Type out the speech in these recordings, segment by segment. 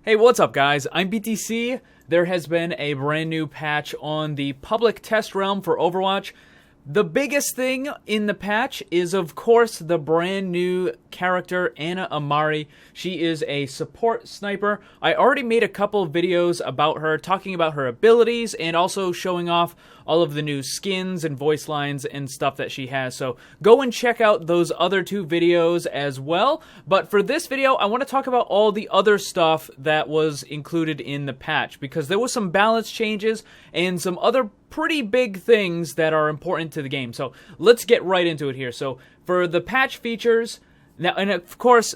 Hey, what's up guys? I'm BTC. There has been a brand new patch on the public test realm for Overwatch. The biggest thing in the patch is, of course, the brand new character, Ana Amari. She is a support sniper. I already made a couple of videos about her, talking about her abilities, and also showing off all of the new skins and voice lines and stuff that she has. So go and check out those other two videos as well. But for this video, I want to talk about all the other stuff that was included in the patch, because there was some balance changes and some other pretty big things that are important to the game. So let's get right into it here. So for the patch features, now, and of course,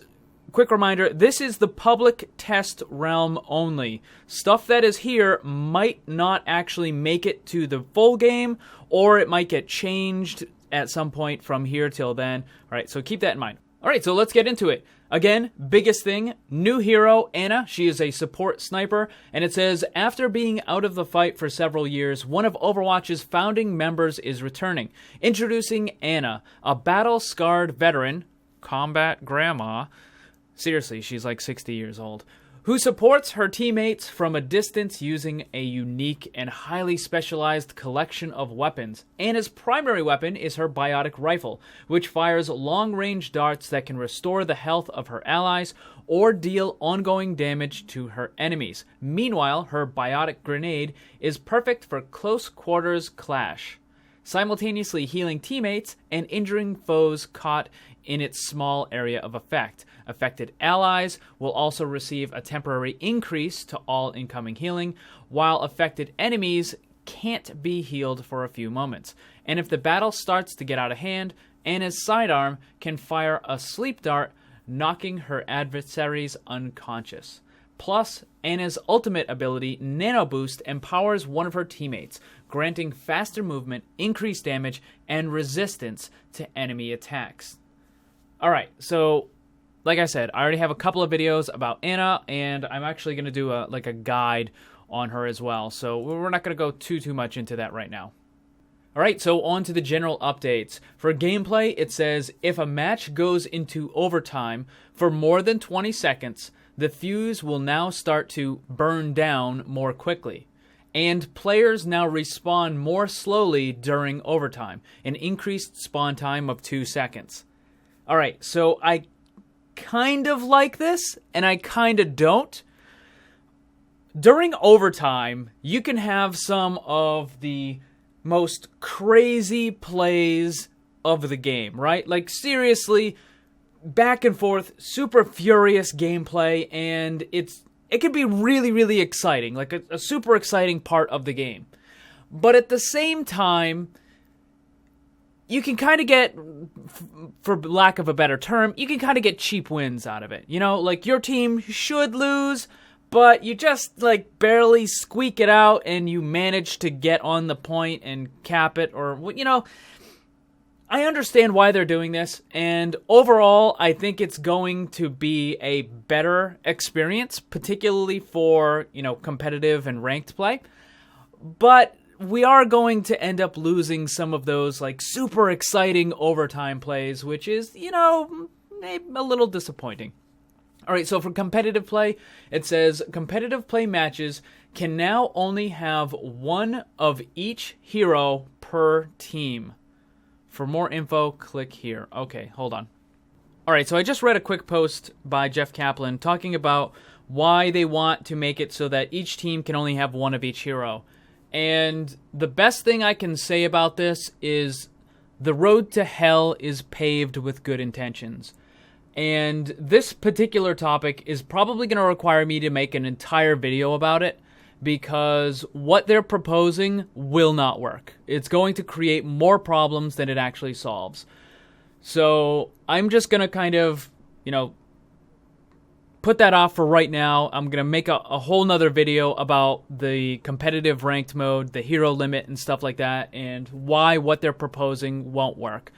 quick reminder, this is the public test realm only. Stuff that is here might not actually make it to the full game, or it might get changed at some point from here till then. All right, so keep that in mind. All right, so let's get into it. Again, biggest thing, new hero, Ana. She is a support sniper, and it says, after being out of the fight for several years, one of Overwatch's founding members is returning. Introducing Ana, a battle-scarred veteran, combat grandma, seriously, she's like 60 years old, who supports her teammates from a distance using a unique and highly specialized collection of weapons. Ana's primary weapon is her biotic rifle, which fires long-range darts that can restore the health of her allies or deal ongoing damage to her enemies. Meanwhile, her biotic grenade is perfect for close-quarters clash, simultaneously healing teammates and injuring foes caught in its small area of effect. Affected allies will also receive a temporary increase to all incoming healing, while affected enemies can't be healed for a few moments. And if the battle starts to get out of hand, Ana's sidearm can fire a sleep dart, knocking her adversaries unconscious. Plus, Ana's ultimate ability, Nano Boost, empowers one of her teammates, granting faster movement, increased damage, and resistance to enemy attacks. Alright, so like I said, I already have a couple of videos about Ana, and I'm actually going to do a guide on her as well. So we're not going to go too much into that right now. Alright, so on to the general updates. For gameplay, it says, if a match goes into overtime for more than 20 seconds, the fuse will now start to burn down more quickly. And players now respawn more slowly during overtime, an increased spawn time of 2 seconds. Alright, so I kind of like this, and I kind of don't. During overtime, you can have some of the most crazy plays of the game, right? Like, seriously, back and forth, super furious gameplay, and it can be really exciting, like a super exciting part of the game. But at the same time, you can kind of get, for lack of a better term, you can kind of get cheap wins out of it. You know, like your team should lose, but you just like barely squeak it out and you manage to get on the point and cap it, or, you know, I understand why they're doing this, and overall, I think it's going to be a better experience, particularly for, you know, competitive and ranked play. But we are going to end up losing some of those, like, super exciting overtime plays, which is, you know, maybe a little disappointing. Alright, so for competitive play, it says, competitive play matches can now only have one of each hero per team. For more info, click here. Okay, hold on. Alright, so I just read a quick post by Jeff Kaplan talking about why they want to make it so that each team can only have one of each hero. And the best thing I can say about this is the road to hell is paved with good intentions. And this particular topic is probably going to require me to make an entire video about it, because what they're proposing will not work. It's going to create more problems than it actually solves. So I'm just going to kind of, you know, put that off for right now. I'm going to make a whole nother video about the competitive ranked mode, the hero limit and stuff like that, and why what they're proposing won't work.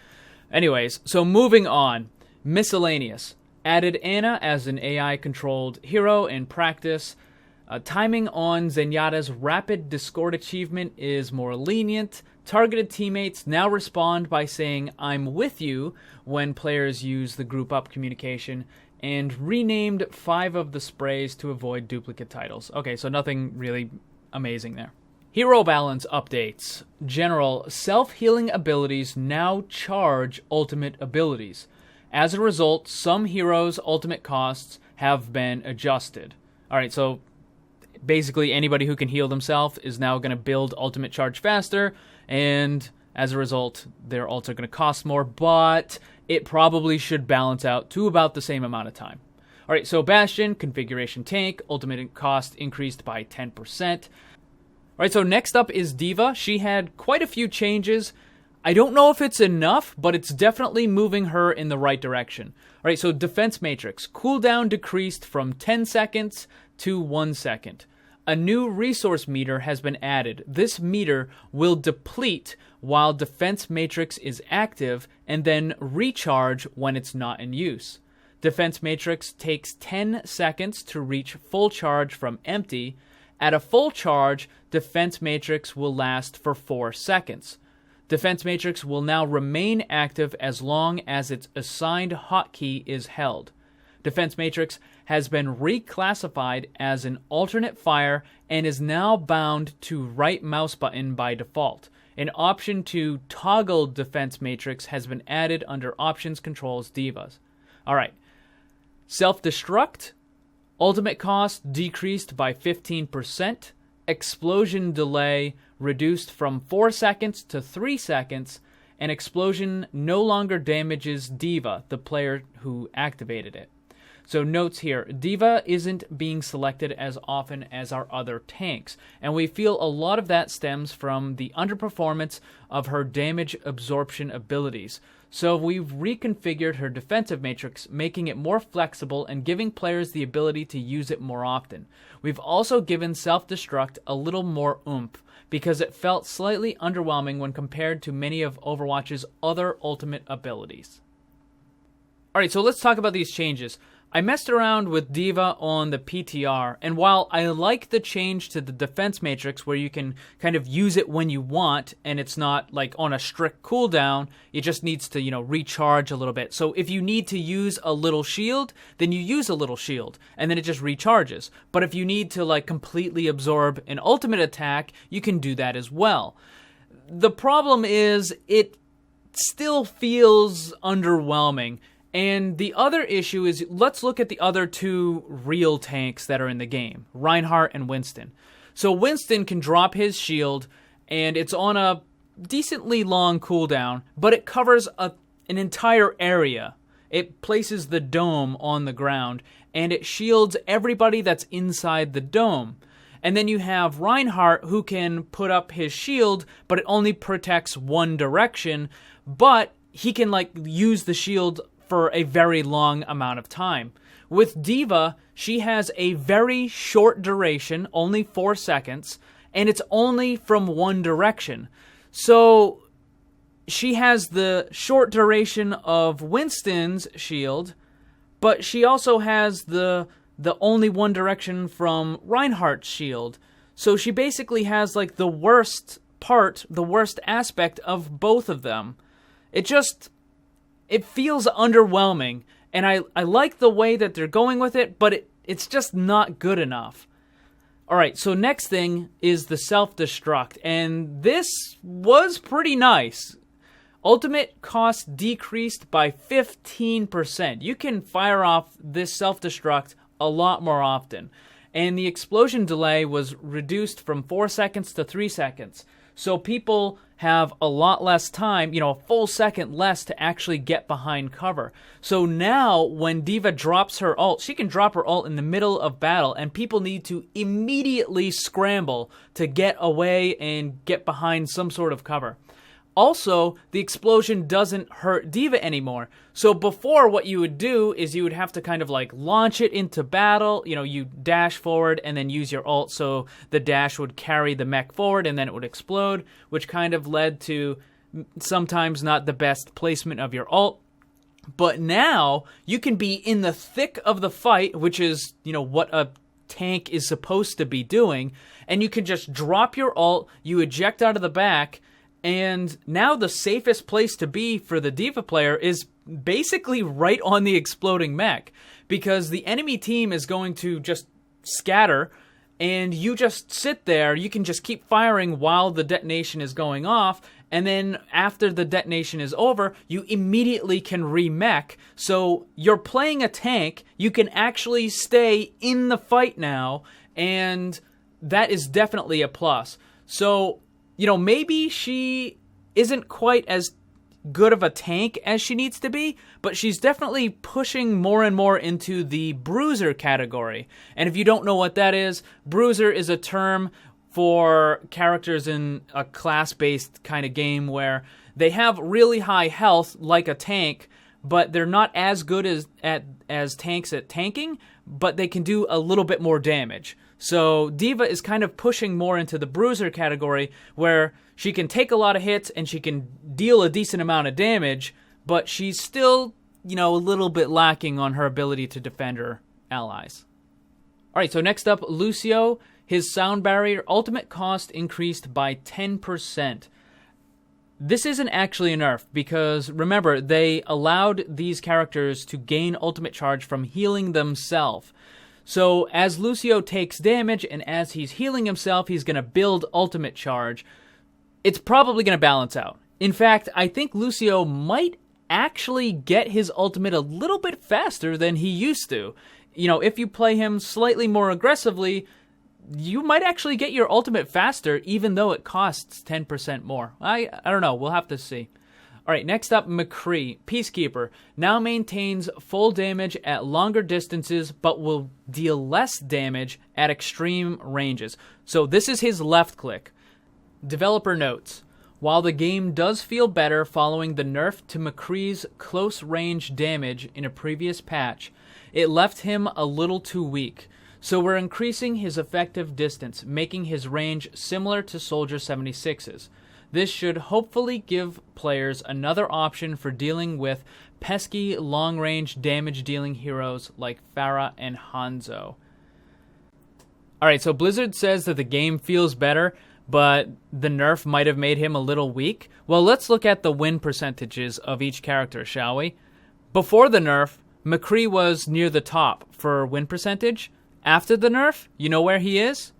Anyways, so moving on. Miscellaneous. Added Ana as an AI-controlled hero in practice. Timing on Zenyatta's Rapid Discord achievement is more lenient. Targeted teammates now respond by saying, "I'm with you," when players use the group up communication. and renamed 5 of the sprays to avoid duplicate titles. Okay, so nothing really amazing there. Hero balance updates. General, self-healing abilities now charge ultimate abilities. As a result, some heroes' ultimate costs have been adjusted. Alright, so basically anybody who can heal themselves is now going to build ultimate charge faster, and as a result, their ults are going to cost more, but it probably should balance out to about the same amount of time. Alright, so Bastion, configuration tank, ultimate cost increased by 10%. Alright, so next up is D.Va. She had quite a few changes. I don't know if it's enough, but it's definitely moving her in the right direction. Alright, so Defense Matrix. Cooldown decreased from 10 seconds to 1 second. A new resource meter has been added. This meter will deplete while Defense Matrix is active and then recharge when it's not in use. Defense Matrix takes 10 seconds to reach full charge from empty. At a full charge, Defense Matrix will last for 4 seconds. Defense Matrix will now remain active as long as its assigned hotkey is held. Defense Matrix has been reclassified as an alternate fire and is now bound to right mouse button by default. An option to toggle Defense Matrix has been added under Options Controls D.Vas. Alright. Self-destruct. Ultimate cost decreased by 15%. Explosion delay reduced from 4 seconds to 3 seconds. And explosion no longer damages D.Va, the player who activated it. So notes here, D.Va isn't being selected as often as our other tanks, and we feel a lot of that stems from the underperformance of her damage absorption abilities. So we've reconfigured her defensive matrix, making it more flexible and giving players the ability to use it more often. We've also given self-destruct a little more oomph, because it felt slightly underwhelming when compared to many of Overwatch's other ultimate abilities. Alright, so let's talk about these changes. I messed around with D.Va on the PTR, and while I like the change to the defense matrix where you can kind of use it when you want, and it's not like on a strict cooldown, it just needs to, recharge a little bit. So if you need to use a little shield, then you use a little shield, and then it just recharges. But if you need to completely absorb an ultimate attack, you can do that as well. The problem is it still feels underwhelming. And the other issue is, let's look at the other 2 real tanks that are in the game, Reinhardt and Winston. So Winston can drop his shield, and it's on a decently long cooldown, but it covers an entire area. It places the dome on the ground, and it shields everybody that's inside the dome. And then you have Reinhardt, who can put up his shield, but it only protects one direction, but he can use the shield for a very long amount of time. With D.Va, she has a very short duration, only 4 seconds, and it's only from one direction. So she has the short duration of Winston's shield, but she also has the only one direction from Reinhardt's shield. So she basically has the worst part, the worst aspect of both of them. It feels underwhelming, and I like the way that they're going with it, but it's just not good enough. Alright, so next thing is the self-destruct, and this was pretty nice. Ultimate cost decreased by 15%. You can fire off this self-destruct a lot more often. And the explosion delay was reduced from 4 seconds to 3 seconds. So people have a lot less time, a full second less to actually get behind cover. So now when D.Va drops her ult, she can drop her ult in the middle of battle, and people need to immediately scramble to get away and get behind some sort of cover. Also, the explosion doesn't hurt D.Va anymore. So before, what you would do is you would have to kind of launch it into battle. You dash forward and then use your ult, so the dash would carry the mech forward and then it would explode, which kind of led to sometimes not the best placement of your ult. But now you can be in the thick of the fight, which is, what a tank is supposed to be doing, and you can just drop your ult, you eject out of the back. And now the safest place to be for the D.Va player is basically right on the exploding mech, because the enemy team is going to just scatter, and you just sit there. You can just keep firing while the detonation is going off, and then after the detonation is over, you immediately can re-mech. So you're playing a tank, you can actually stay in the fight now, and that is definitely a plus. So, you know, maybe she isn't quite as good of a tank as she needs to be, but she's definitely pushing more and more into the bruiser category. And if you don't know what that is, bruiser is a term for characters in a class-based kind of game where they have really high health like a tank, but they're not as good as tanks at tanking, but they can do a little bit more damage. So D.Va is kind of pushing more into the bruiser category, where she can take a lot of hits and she can deal a decent amount of damage, but she's still, you know, a little bit lacking on her ability to defend her allies. Alright, so next up, Lucio. His sound barrier ultimate cost increased by 10%. This isn't actually a nerf, because remember, they allowed these characters to gain ultimate charge from healing themselves. So as Lucio takes damage and as he's healing himself, he's going to build ultimate charge. It's probably going to balance out. In fact, I think Lucio might actually get his ultimate a little bit faster than he used to. You know, if you play him slightly more aggressively, you might actually get your ultimate faster, even though it costs 10% more. I don't know. We'll have to see. Alright, next up, McCree, Peacekeeper, now maintains full damage at longer distances, but will deal less damage at extreme ranges. So this is his left click. Developer notes, while the game does feel better following the nerf to McCree's close range damage in a previous patch, it left him a little too weak. So we're increasing his effective distance, making his range similar to Soldier 76's. This should hopefully give players another option for dealing with pesky long-range damage-dealing heroes like Pharah and Hanzo. Alright, so Blizzard says that the game feels better, but the nerf might have made him a little weak. Well, let's look at the win percentages of each character, shall we? Before the nerf, McCree was near the top for win percentage. After the nerf, you know where he is?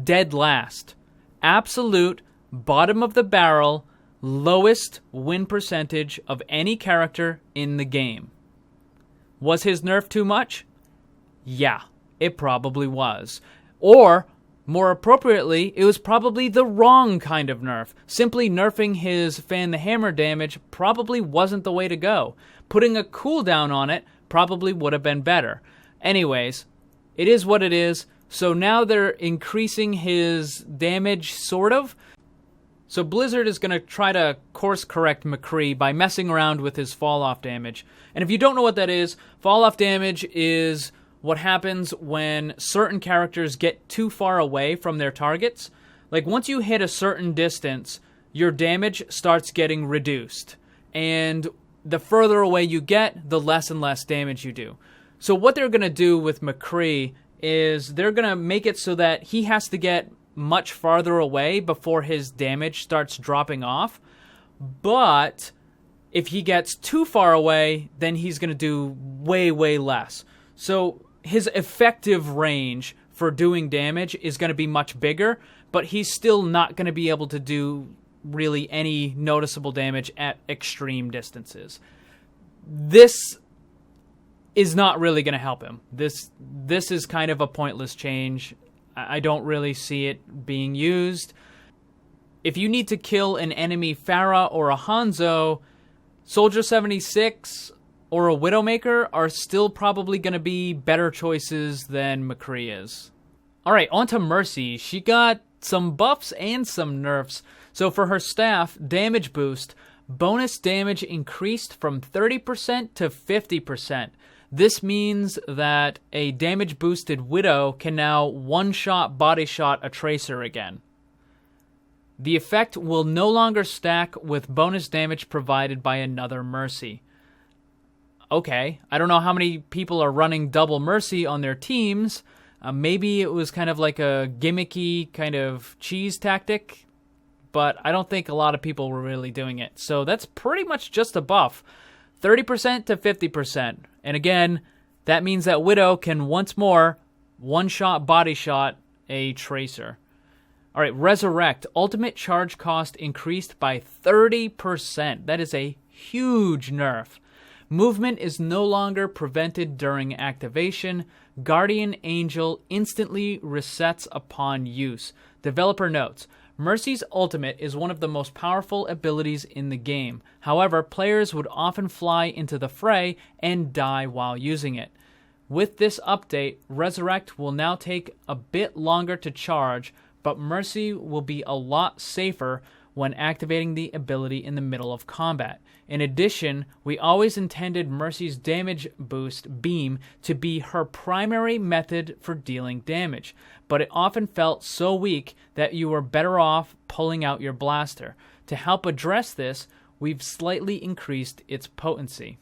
Dead last. Absolute bottom of the barrel, lowest win percentage of any character in the game. Was his nerf too much? Yeah, it probably was. Or, more appropriately, it was probably the wrong kind of nerf. Simply nerfing his Fan the Hammer damage probably wasn't the way to go. Putting a cooldown on it probably would have been better. Anyways, it is what it is. So now they're increasing his damage, sort of. So Blizzard is going to try to course correct McCree by messing around with his fall-off damage. And if you don't know what that is, fall-off damage is what happens when certain characters get too far away from their targets. Like, once you hit a certain distance, your damage starts getting reduced. And the further away you get, the less and less damage you do. So what they're going to do with McCree is they're going to make it so that he has to get much farther away before his damage starts dropping off. But if he gets too far away, then he's going to do way, way less. So his effective range for doing damage is going to be much bigger, but he's still not going to be able to do really any noticeable damage at extreme distances. This is not really going to help him. This is kind of a pointless change. I don't really see it being used. If you need to kill an enemy Pharah or a Hanzo, Soldier 76 or a Widowmaker are still probably going to be better choices than McCree is. Alright, on to Mercy. She got some buffs and some nerfs. So for her staff, damage boost, bonus damage increased from 30% to 50%. This means that a damage-boosted Widow can now one-shot body shot a Tracer again. The effect will no longer stack with bonus damage provided by another Mercy. Okay, I don't know how many people are running double Mercy on their teams. Maybe it was kind of like a gimmicky kind of cheese tactic, but I don't think a lot of people were really doing it. So that's pretty much just a buff. 30% to 50%. And again, that means that Widow can once more one-shot body shot a Tracer. All right, Resurrect. Ultimate charge cost increased by 30%. That is a huge nerf. Movement is no longer prevented during activation. Guardian Angel instantly resets upon use. Developer notes, Mercy's ultimate is one of the most powerful abilities in the game. However, players would often fly into the fray and die while using it. With this update, Resurrect will now take a bit longer to charge, but Mercy will be a lot safer when activating the ability in the middle of combat. In addition, we always intended Mercy's damage boost, Beam, to be her primary method for dealing damage, but it often felt so weak that you were better off pulling out your blaster. To help address this, we've slightly increased its potency.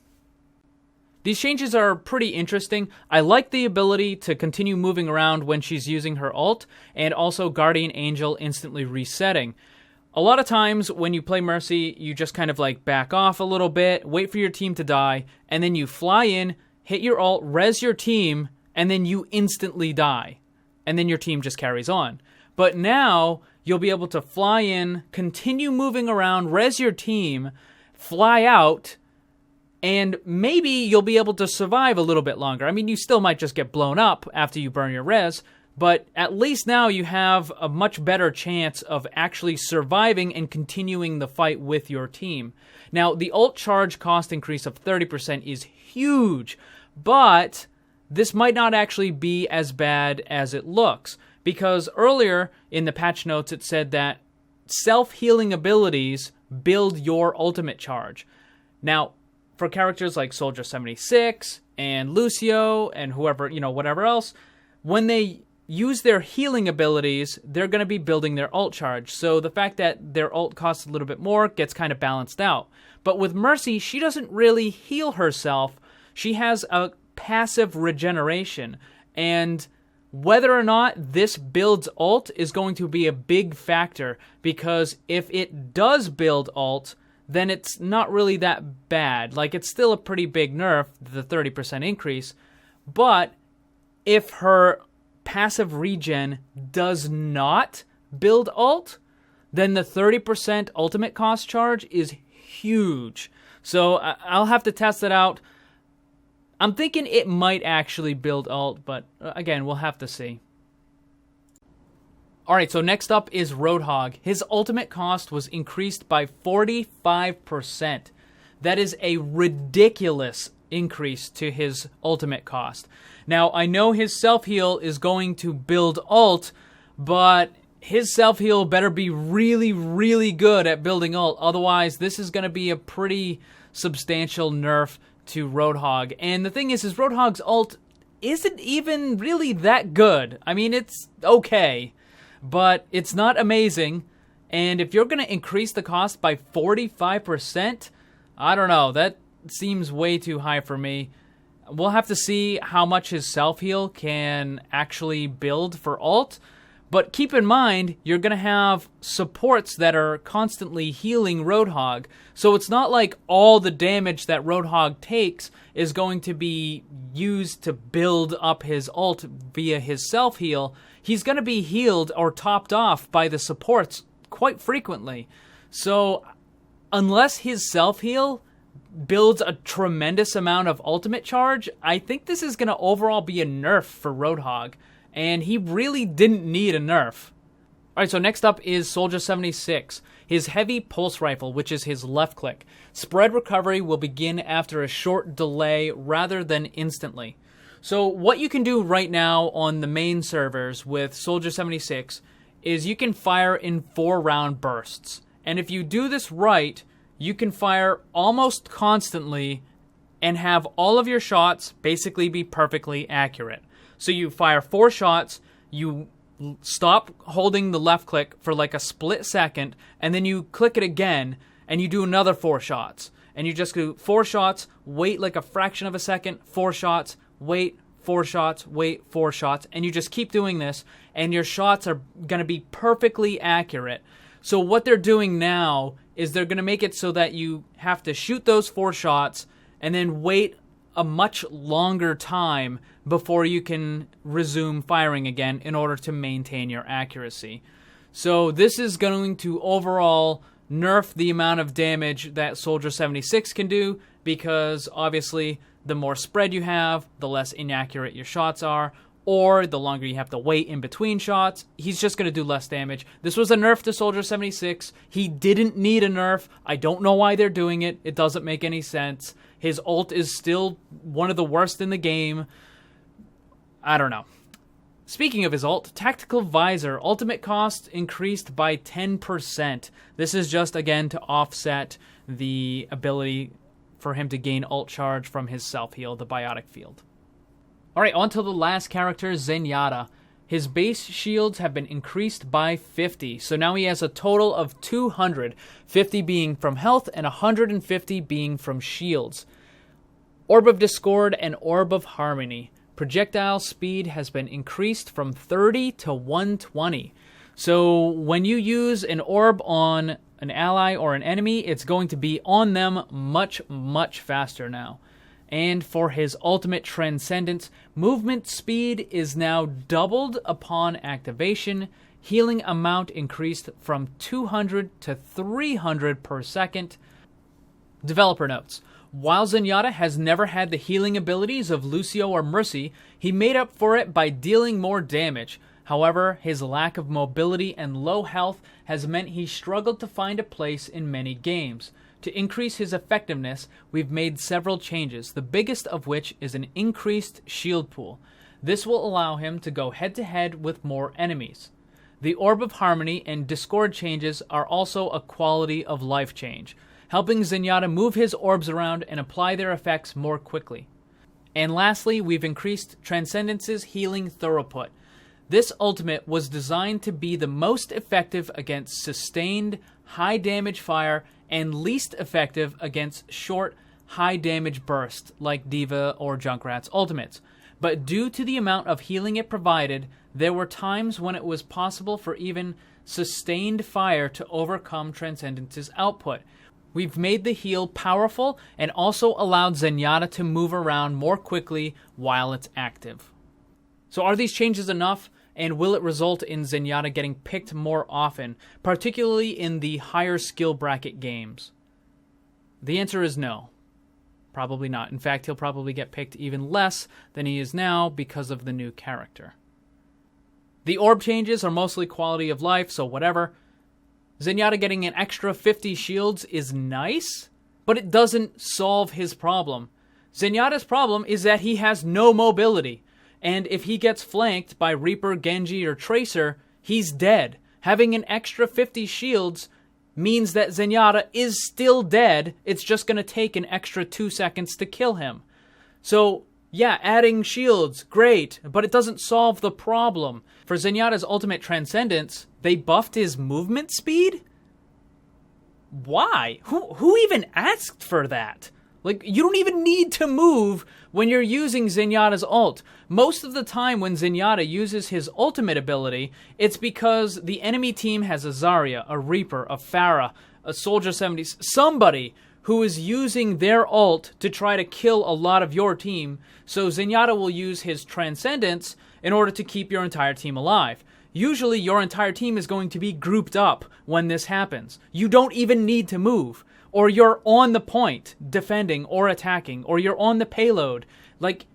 These changes are pretty interesting. I like the ability to continue moving around when she's using her ult, and also Guardian Angel instantly resetting. A lot of times when you play Mercy, you just kind of like back off a little bit, wait for your team to die, and then you fly in, hit your ult, res your team, and then you instantly die. And then your team just carries on. But now, you'll be able to fly in, continue moving around, res your team, fly out, and maybe you'll be able to survive a little bit longer. I mean, you still might just get blown up after you burn your res, but at least now you have a much better chance of actually surviving and continuing the fight with your team. Now, the ult charge cost increase of 30% is huge, but this might not actually be as bad as it looks, because earlier in the patch notes it said that self-healing abilities build your ultimate charge. Now, for characters like Soldier 76 and Lucio and whoever, whatever else, when they use their healing abilities, they're going to be building their ult charge. So the fact that their ult costs a little bit more gets kind of balanced out. But with Mercy, she doesn't really heal herself. She has a passive regeneration. And whether or not this builds ult is going to be a big factor, because if it does build ult, then it's not really that bad. Like, it's still a pretty big nerf, the 30% increase. But if her passive regen does not build ult, then the 30% ultimate cost charge is huge. So I'll have to test it out. I'm thinking it might actually build ult, but again, we'll have to see. Alright, so next up is Roadhog. His ultimate cost was increased by 45%. That is a ridiculous increase to his ultimate cost. Now, I know his self-heal is going to build ult, but his self-heal better be really, really good at building ult. Otherwise, this is going to be a pretty substantial nerf to Roadhog. And the thing is Roadhog's ult isn't even really that good. I mean, it's okay, but it's not amazing. And if you're going to increase the cost by 45%, I don't know, that seems way too high for me. We'll have to see how much his self-heal can actually build for ult. But keep in mind, you're going to have supports that are constantly healing Roadhog. So it's not like all the damage that Roadhog takes is going to be used to build up his ult via his self-heal. He's going to be healed or topped off by the supports quite frequently. So unless his self-heal builds a tremendous amount of ultimate charge, I think this is going to overall be a nerf for Roadhog. And he really didn't need a nerf. Alright, so next up is Soldier 76. His heavy pulse rifle, which is his left click. Spread recovery will begin after a short delay rather than instantly. So what you can do right now on the main servers with Soldier 76 is you can fire in 4-round bursts. And if you do this right, you can fire almost constantly and have all of your shots basically be perfectly accurate. So you fire 4 shots, you stop holding the left click for like a split second, and then you click it again, and you do another 4 shots. And you just do 4 shots, wait like a fraction of a second, 4 shots, wait, 4 shots, wait, 4 shots, and you just keep doing this, and your shots are going to be perfectly accurate. So what they're doing now is they're going to make it so that you have to shoot those 4 shots, and then wait a much longer time before you can resume firing again in order to maintain your accuracy. So this is going to overall nerf the amount of damage that Soldier 76 can do, because obviously the more spread you have, the less inaccurate your shots are, or the longer you have to wait in between shots, he's just going to do less damage. This was a nerf to Soldier 76. He didn't need a nerf. I don't know why they're doing it. It doesn't make any sense. His ult is still one of the worst in the game. I don't know. Speaking of his ult, Tactical Visor, ultimate cost increased by 10%. This is just, again, to offset the ability for him to gain ult charge from his self-heal, the Biotic Field. Alright, on to the last character, Zenyatta. His base shields have been increased by 50, so now he has a total of 200, 50 being from health and 150 being from shields. Orb of Discord and Orb of Harmony. Projectile speed has been increased from 30 to 120. So when you use an orb on an ally or an enemy, it's going to be on them much, much faster now. And for his ultimate Transcendence, movement speed is now doubled upon activation. Healing amount increased from 200 to 300 per second. Developer notes. While Zenyatta has never had the healing abilities of Lucio or Mercy, he made up for it by dealing more damage. However, his lack of mobility and low health has meant he struggled to find a place in many games. To increase his effectiveness, we've made several changes, the biggest of which is an increased shield pool. This will allow him to go head-to-head with more enemies. The Orb of Harmony and Discord changes are also a quality of life change, helping Zenyatta move his orbs around and apply their effects more quickly. And lastly, we've increased Transcendence's healing throughput. This ultimate was designed to be the most effective against sustained, high damage fire and least effective against short, high damage bursts like D.Va or Junkrat's ultimates. But due to the amount of healing it provided, there were times when it was possible for even sustained fire to overcome Transcendence's output. We've made the heal powerful and also allowed Zenyatta to move around more quickly while it's active. So are these changes enough? And will it result in Zenyatta getting picked more often, particularly in the higher skill bracket games? The answer is no. Probably not. In fact, he'll probably get picked even less than he is now because of the new character. The orb changes are mostly quality of life, so whatever. Zenyatta getting an extra 50 shields is nice, but it doesn't solve his problem. Zenyatta's problem is that he has no mobility. And if he gets flanked by Reaper, Genji, or Tracer, he's dead. Having an extra 50 shields means that Zenyatta is still dead. It's just going to take an extra 2 seconds to kill him. So, yeah, adding shields, great, but it doesn't solve the problem. For Zenyatta's ultimate Transcendence, they buffed his movement speed? Why? Who even asked for that? Like, you don't even need to move when you're using Zenyatta's ult. Most of the time when Zenyatta uses his ultimate ability, it's because the enemy team has a Zarya, a Reaper, a Pharah, a Soldier 70, somebody who is using their ult to try to kill a lot of your team, so Zenyatta will use his Transcendence in order to keep your entire team alive. Usually your entire team is going to be grouped up when this happens. You don't even need to move. Or you're on the point, defending or attacking, or you're on the payload. Like,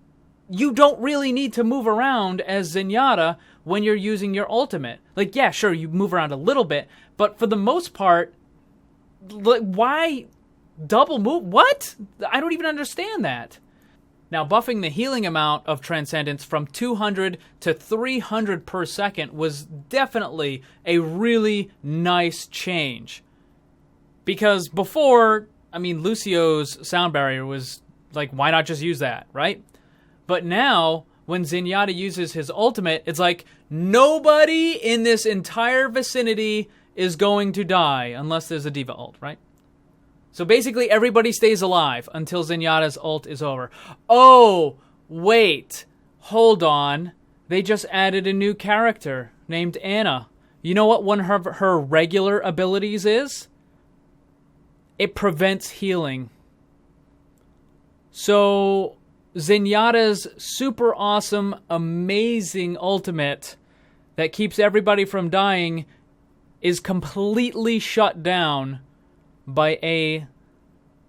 you don't really need to move around as Zenyatta when you're using your ultimate. Like, yeah, sure, you move around a little bit, but for the most part, why double move? What? I don't even understand that. Now, buffing the healing amount of Transcendence from 200 to 300 per second was definitely a really nice change. Because before, I mean, Lucio's sound barrier was like, why not just use that, right? But now, when Zenyatta uses his ultimate, it's like, nobody in this entire vicinity is going to die unless there's a D.Va ult, right? So basically, everybody stays alive until Zenyatta's ult is over. Oh, wait, hold on. They just added a new character named Anna. You know what one of her regular abilities is? It prevents healing. So Zenyatta's super awesome, amazing ultimate that keeps everybody from dying is completely shut down by a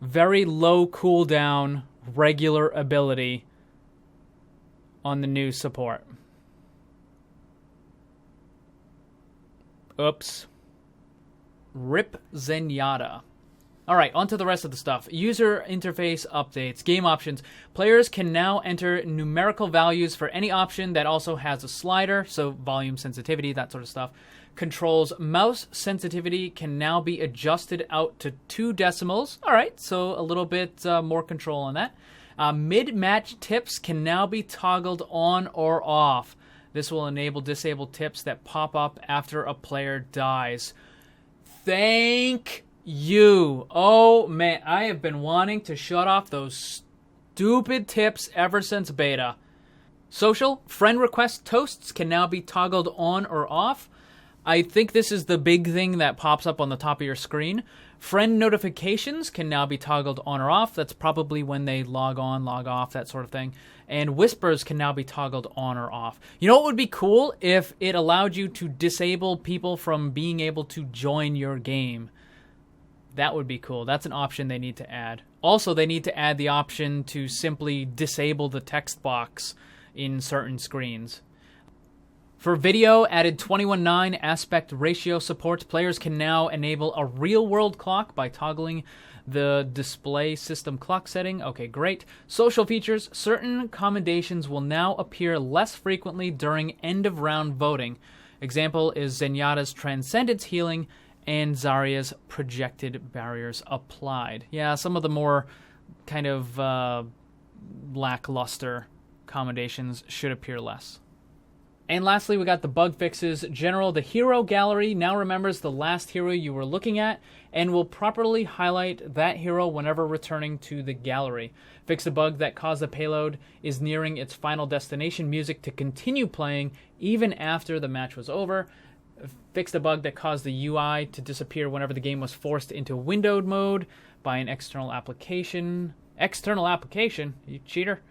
very low cooldown regular ability on the new support. Oops. Rip Zenyatta. Alright, on to the rest of the stuff. User interface updates. Game options. Players can now enter numerical values for any option that also has a slider, so volume, sensitivity, that sort of stuff. Controls. Mouse sensitivity can now be adjusted out to 2 decimals. Alright, so a little bit more control on that. Mid-match tips can now be toggled on or off. This will enable disabled tips that pop up after a player dies. Thank you. Oh, man. I have been wanting to shut off those stupid tips ever since beta. Social. Friend request toasts can now be toggled on or off. I think this is the big thing that pops up on the top of your screen. Friend notifications can now be toggled on or off. That's probably when they log on, log off, that sort of thing. And whispers can now be toggled on or off. You know what would be cool? If it allowed you to disable people from being able to join your game. That would be cool. That's an option they need to add. Also, they need to add the option to simply disable the text box in certain screens. For video, added 21:9 aspect ratio support. Players can now enable a real-world clock by toggling the display system clock setting. Okay, great. Social features. Certain commendations will now appear less frequently during end-of-round voting. Example is Zenyatta's Transcendence Healing and Zarya's Projected Barriers Applied. Yeah, some of the more kind of lackluster commendations should appear less. And lastly, we got the bug fixes. General, the hero gallery now remembers the last hero you were looking at and will properly highlight that hero whenever returning to the gallery. Fix a bug that caused the payload is nearing its final destination music to continue playing even after the match was over. Fixed a bug that caused the UI to disappear whenever the game was forced into windowed mode by an external application. External application? You cheater.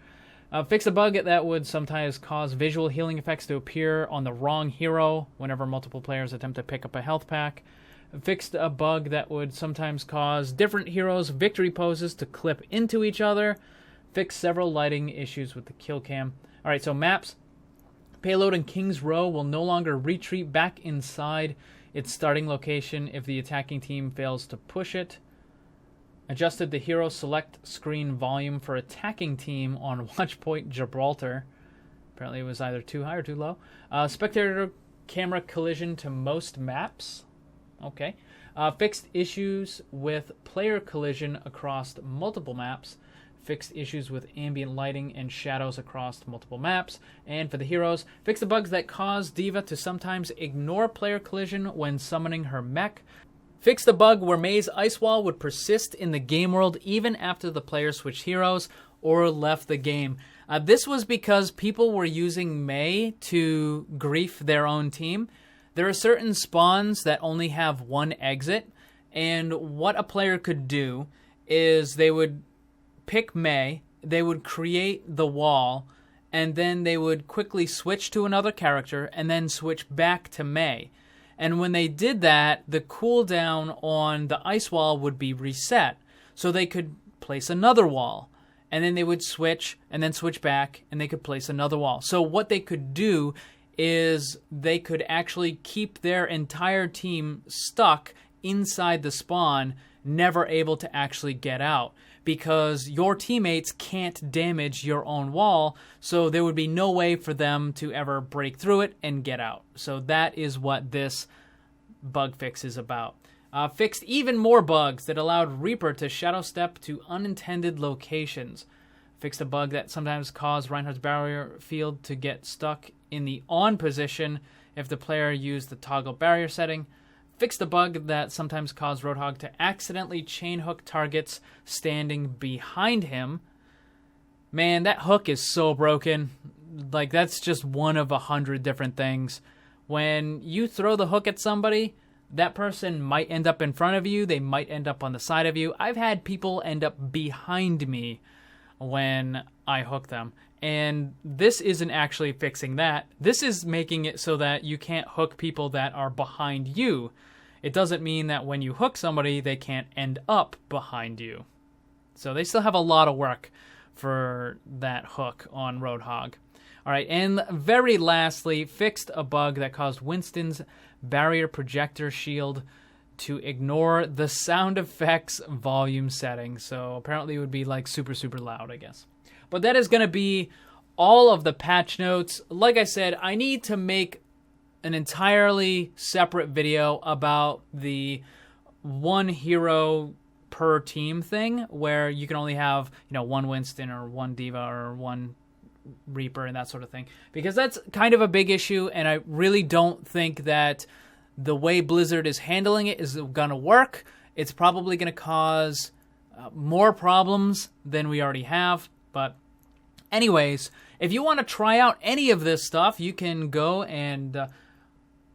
Fix a bug that would sometimes cause visual healing effects to appear on the wrong hero whenever multiple players attempt to pick up a health pack. Fixed a bug that would sometimes cause different heroes' victory poses to clip into each other. Fixed several lighting issues with the kill cam. Alright, so maps. Payload in King's Row will no longer retreat back inside its starting location if the attacking team fails to push it. Adjusted the hero select screen volume for attacking team on Watchpoint Gibraltar. Apparently it was either too high or too low. Spectator camera collision to most maps. Okay. Fixed issues with player collision across multiple maps. Fixed issues with ambient lighting and shadows across multiple maps. And for the heroes, fix the bugs that cause D.Va to sometimes ignore player collision when summoning her mech. Fix the bug where Mei's Ice Wall would persist in the game world even after the player switched heroes or left the game. This was because people were using Mei to grief their own team. There are certain spawns that only have one exit, and what a player could do is they would pick Mei, they would create the wall, and then they would quickly switch to another character and then switch back to Mei. And when they did that, the cooldown on the ice wall would be reset. So they could place another wall. And then they would switch, and then switch back, and they could place another wall. So what they could do is they could actually keep their entire team stuck inside the spawn, never able to actually get out. Because your teammates can't damage your own wall, so there would be no way for them to ever break through it and get out. So that is what this bug fix is about. Fixed even more bugs that allowed Reaper to shadow step to unintended locations. Fixed a bug that sometimes caused Reinhardt's barrier field to get stuck in the on position if the player used the toggle barrier setting. Fixed a bug that sometimes caused Roadhog to accidentally chain hook targets standing behind him. Man, that hook is so broken. Like, that's just one of 100 different things. When you throw the hook at somebody, that person might end up in front of you. They might end up on the side of you. I've had people end up behind me when I hook them. And this isn't actually fixing that. This is making it so that you can't hook people that are behind you. It doesn't mean that when you hook somebody, they can't end up behind you. So they still have a lot of work for that hook on Roadhog. All right, and very lastly, fixed a bug that caused Winston's barrier projector shield to ignore the sound effects volume setting. So apparently it would be like super, super loud, I guess. But that is going to be all of the patch notes. Like I said, I need to make an entirely separate video about the one hero per team thing, where you can only have, one Winston or one D.Va or one Reaper and that sort of thing, because that's kind of a big issue, and I really don't think that the way Blizzard is handling it is going to work. It's probably going to cause more problems than we already have. But anyways, if you want to try out any of this stuff, you can go and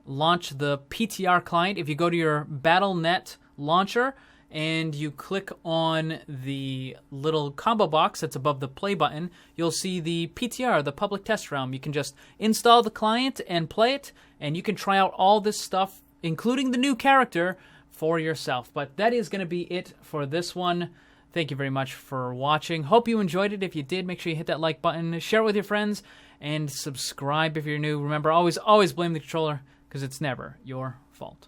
launch the PTR client. If you go to your Battle.net launcher and you click on the little combo box that's above the play button, you'll see the PTR, the public test realm. You can just install the client and play it, and you can try out all this stuff, including the new character, for yourself. But that is going to be it for this one. Thank you very much for watching. Hope you enjoyed it. If you did, make sure you hit that like button, share it with your friends, and subscribe if you're new. Remember, always blame the controller, because it's never your fault.